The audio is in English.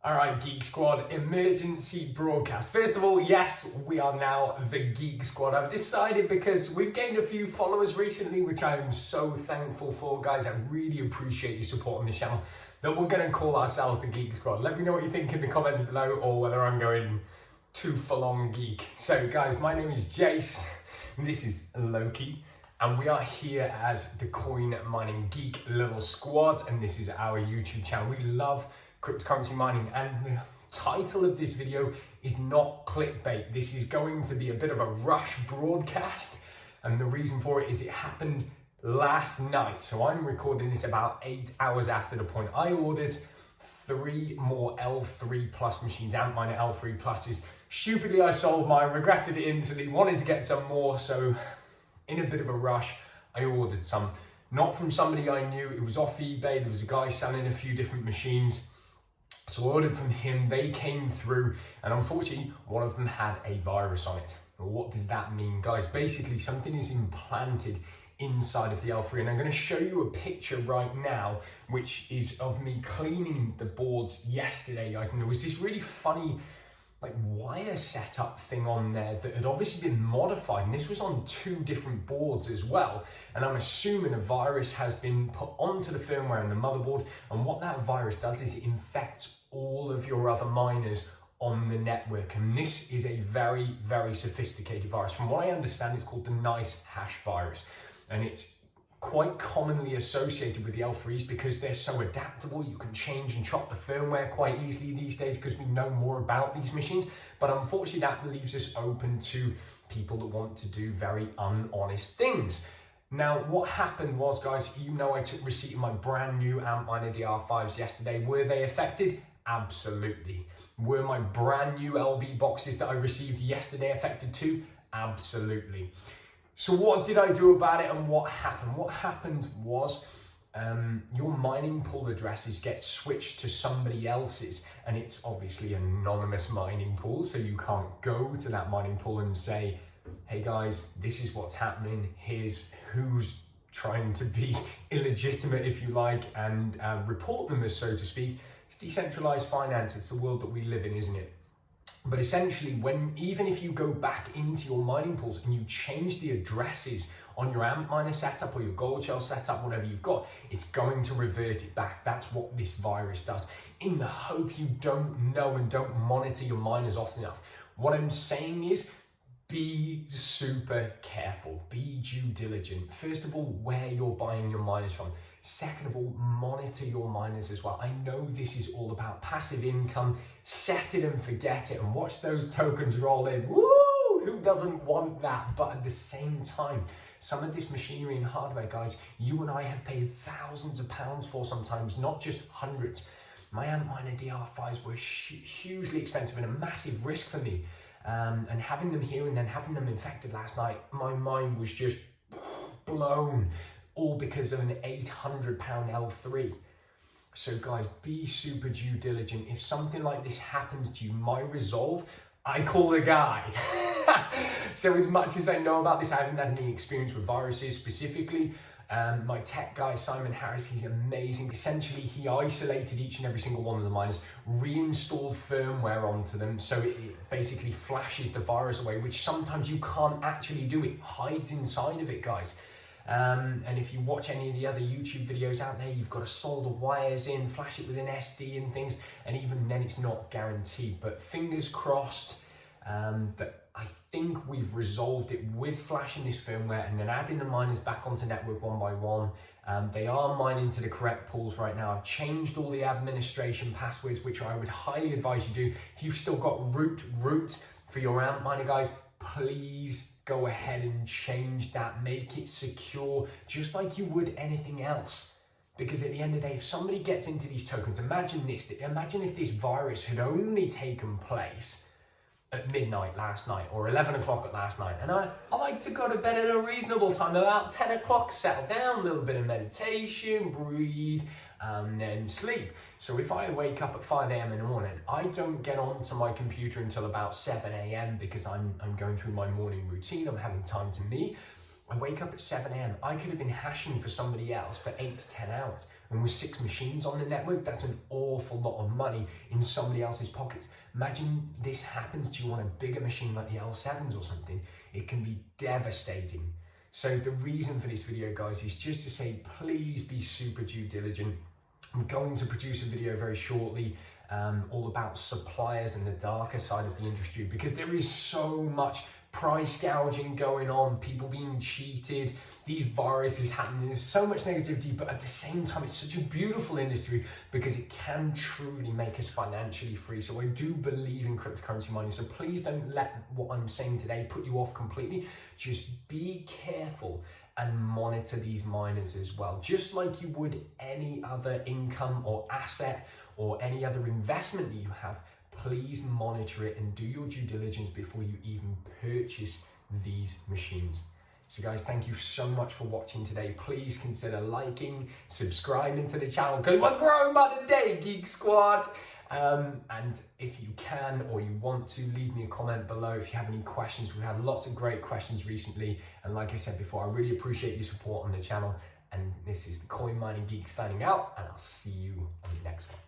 All right, Geek Squad, emergency broadcast. First of all, yes, we are now the Geek Squad. I've decided because we've gained a few followers recently, which I'm so thankful for, guys. I really appreciate your support on this channel, that we're going to call ourselves the Geek Squad. Let me know what you think in the comments below, or whether I'm going too full-on geek. So, guys, my name is Jace, and this is Loki. And we are here as the Coin Mining Geek Little Squad, and this is our YouTube channel. We love cryptocurrency mining, and the title of this video is not clickbait. This is going to be a bit of a rush broadcast, and the reason for it is it happened last night. So I'm recording this about 8 hours after the point. I ordered 3 more L3 Plus machines, antminer L3 Pluses. Stupidly, I sold mine, regretted it instantly, wanted to get some more, so in a bit of a rush, I ordered some. Not from somebody I knew, it was off eBay. There was a guy selling a few different machines. So I ordered from him, they came through, and unfortunately, one of them had a virus on it. Well, what does that mean, guys? Basically, something is implanted inside of the L3, and I'm going to show you a picture right now, which is of me cleaning the boards yesterday, guys, and there was this really funny wire setup thing on there that had obviously been modified, and this was on 2 different boards as well, and I'm assuming a virus has been put onto the firmware and the motherboard, and what that virus does is it infects all of your other miners on the network, and this is a very, very sophisticated virus. From what I understand, it's called the nice hash virus, and it's quite commonly associated with the L3s because they're so adaptable. You can change and chop the firmware quite easily these days because we know more about these machines. But unfortunately, that leaves us open to people that want to do very unhonest things. Now, what happened was, guys, you know, I took receipt of my brand new antminer DR5s yesterday. Were they affected? Absolutely. Were my brand new LB boxes that I received yesterday affected too? Absolutely. So what did I do about it, and what happened? What happened was your mining pool addresses get switched to somebody else's, and it's obviously an anonymous mining pool, so you can't go to that mining pool and say, hey guys, this is what's happening, here's who's trying to be illegitimate, if you like, and report them as so to speak. It's decentralized finance, it's the world that we live in, isn't it? But essentially, even if you go back into your mining pools and you change the addresses on your antminer setup or your gold shell setup, whatever you've got, it's going to revert it back. That's what this virus does, in the hope you don't know and don't monitor your miners often enough. What I'm saying is, be super careful, be due diligent. First of all, where you're buying your miners from. Second of all, monitor your miners as well. I know this is all about passive income. Set it and forget it and watch those tokens roll in. Woo! Who doesn't want that? But at the same time, some of this machinery and hardware, guys, you and I have paid thousands of pounds for sometimes, not just hundreds. My antminer DR5s were hugely expensive and a massive risk for me. And having them here and then having them infected last night, my mind was just blown. All because of an £800 L3. So guys, be super due diligent. If something like this happens to you, my resolve, I call the guy. So as much as I know about this, I haven't had any experience with viruses specifically. My tech guy, Simon Harris, he's amazing. Essentially, he isolated each and every single one of the miners, reinstalled firmware onto them, so it basically flashes the virus away, which sometimes you can't actually do. It hides inside of it, guys. And if you watch any of the other YouTube videos out there, you've got to solder wires in, flash it with an SD and things, and even then it's not guaranteed. But fingers crossed that I think we've resolved it with flashing this firmware and then adding the miners back onto network one by one. They are mining to the correct pools right now. I've changed all the administration passwords, which I would highly advise you do. If you've still got root for your antminer, guys, please go ahead and change that, make it secure, just like you would anything else. Because at the end of the day, if somebody gets into these tokens, imagine if this virus had only taken place at midnight last night, or 11 o'clock at last night, and I like to go to bed at a reasonable time, about 10 o'clock, settle down, a little bit of meditation, breathe, and then sleep. So if I wake up at 5 a.m. in the morning, I don't get onto my computer until about 7 a.m. because I'm going through my morning routine, I'm having time to me. I wake up at 7 a.m. I could have been hashing for somebody else for 8 to 10 hours. And with 6 machines on the network, that's an awful lot of money in somebody else's pockets. Imagine this happens to you on a bigger machine like the L7s or something. It can be devastating. So the reason for this video, guys, is just to say, please be super due diligent. I'm going to produce a video very shortly all about suppliers and the darker side of the industry, because there is so much price gouging going on, people being cheated, these viruses happening, there's so much negativity, but at the same time, it's such a beautiful industry because it can truly make us financially free. So I do believe in cryptocurrency mining. So please don't let what I'm saying today put you off completely. Just be careful and monitor these miners as well. Just like you would any other income or asset or any other investment that you have, please monitor it and do your due diligence before you even purchase these machines. So guys, thank you so much for watching today. Please consider liking, subscribing to the channel, because we're growing by the day, Geek Squad. And if you can or you want to, leave me a comment below if you have any questions. We've had lots of great questions recently. And like I said before, I really appreciate your support on the channel. And this is the Coin Mining Geek signing out, and I'll see you on the next one.